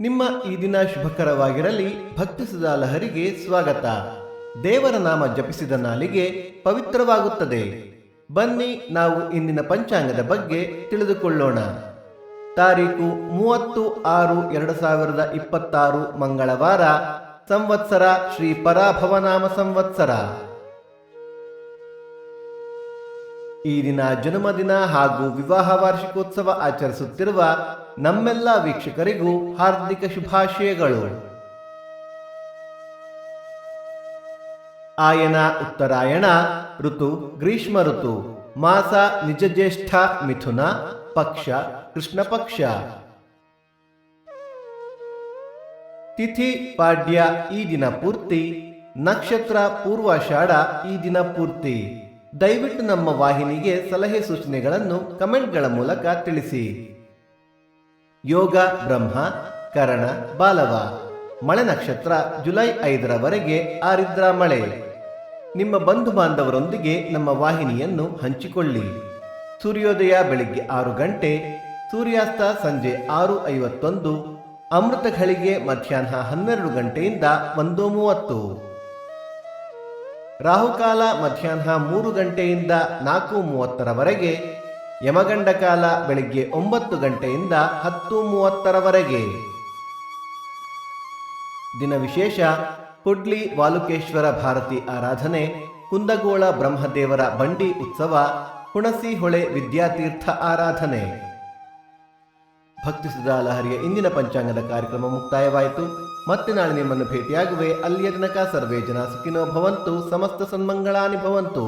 ನಿಮ್ಮ ಈ ದಿನ ಶುಭಕರವಾಗಿರಲಿ. ಭಕ್ತಿ ಸುಧಾ ಲಹರಿಗೆ ಸ್ವಾಗತ. ದೇವರ ನಾಮ ಜಪಿಸಿದ ನಾಲಿಗೆ ಪವಿತ್ರವಾಗುತ್ತದೆ. ಬನ್ನಿ ನಾವು ಇಂದಿನ ಪಂಚಾಂಗದ ಬಗ್ಗೆ ತಿಳಿದುಕೊಳ್ಳೋಣ. ತಾರೀಕು 30/6/2026 ಮಂಗಳವಾರ. ಸಂವತ್ಸರ ಶ್ರೀ ಪರಾಭವನಾಮ ಸಂವತ್ಸರ. ಈ ದಿನ ಜನ್ಮದಿನ ಹಾಗೂ ವಿವಾಹ ವಾರ್ಷಿಕೋತ್ಸವ ಆಚರಿಸುತ್ತಿರುವ ನಮ್ಮೆಲ್ಲ ವೀಕ್ಷಕರಿಗೂ ಹಾರ್ದಿಕ ಶುಭಾಶಯಗಳು. ಆಯನ ಉತ್ತರಾಯಣ ಋತು ಗ್ರೀಷ್ಮ ಋತು. ಮಾಸ ನಿಜ ಜ್ಯೇಷ್ಠ ಮಿಥುನ. ಪಕ್ಷ ಕೃಷ್ಣ ಪಕ್ಷ. ತಿಥಿ ಪಾಡ್ಯ ಈ ದಿನ ಪೂರ್ತಿ. ನಕ್ಷತ್ರ ಪೂರ್ವಾಷಾಢ ಈ ದಿನ ಪೂರ್ತಿ. ದಯವಿಟ್ಟು ನಮ್ಮ ವಾಹಿನಿಗೆ ಸಲಹೆ ಸೂಚನೆಗಳನ್ನು ಕಮೆಂಟ್ಗಳ ಮೂಲಕ ತಿಳಿಸಿ. ಯೋಗ ಬ್ರಹ್ಮ, ಕರಣ ಬಾಲವ. ಮಳೆ ನಕ್ಷತ್ರ ಜುಲೈ 5ರವರೆಗೆ ಆರಿದ್ರ ಮಳೆ. ನಿಮ್ಮ ಬಂಧು ಬಾಂಧವರೊಂದಿಗೆ ನಮ್ಮ ವಾಹಿನಿಯನ್ನು ಹಂಚಿಕೊಳ್ಳಿ. ಸೂರ್ಯೋದಯ ಬೆಳಿಗ್ಗೆ 6 ಗಂಟೆ, ಸೂರ್ಯಾಸ್ತ ಸಂಜೆ 6:51. ಅಮೃತ ಘಳಿಗೆ ಮಧ್ಯಾಹ್ನ 12 ಗಂಟೆಯಿಂದ 1:30. ರಾಹುಕಾಲ ಮಧ್ಯಾಹ್ನ 3 ಗಂಟೆಯಿಂದ 4:30ರವರೆಗೆ. ಯಮಗಂಡ ಕಾಲ ಬೆಳಿಗ್ಗೆ 9 ಗಂಟೆಯಿಂದ 10:30ರವರೆಗೆ. ದಿನ ವಿಶೇಷ: ಕುಡ್ಲಿ ವಾಲುಕೇಶ್ವರ ಭಾರತಿ ಆರಾಧನೆ, ಕುಂದಗೋಳ ಬ್ರಹ್ಮದೇವರ ಬಂಡಿ ಉತ್ಸವ, ಹುಣಸಿ ಹೊಳೆ ವಿದ್ಯಾತೀರ್ಥ ಆರಾಧನೆ. ಭಕ್ತಿ ಸುಧಾ ಲಹರಿಯ ಇಂದಿನ ಪಂಚಾಂಗದ ಕಾರ್ಯಕ್ರಮ ಮುಕ್ತಾಯವಾಯಿತು. ಮತ್ತೆ ನಾಳೆ ನಿಮ್ಮನ್ನು ಭೇಟಿಯಾಗುವೆ. ಅಲ್ಲಿಯ ತನಕ ಸರ್ವೇ ಜನ ಸುಖಿನೋ ಭವಂತು. ಸಮಸ್ತ ಸನ್ಮಂಗಳಾನಿ ಭವಂತು.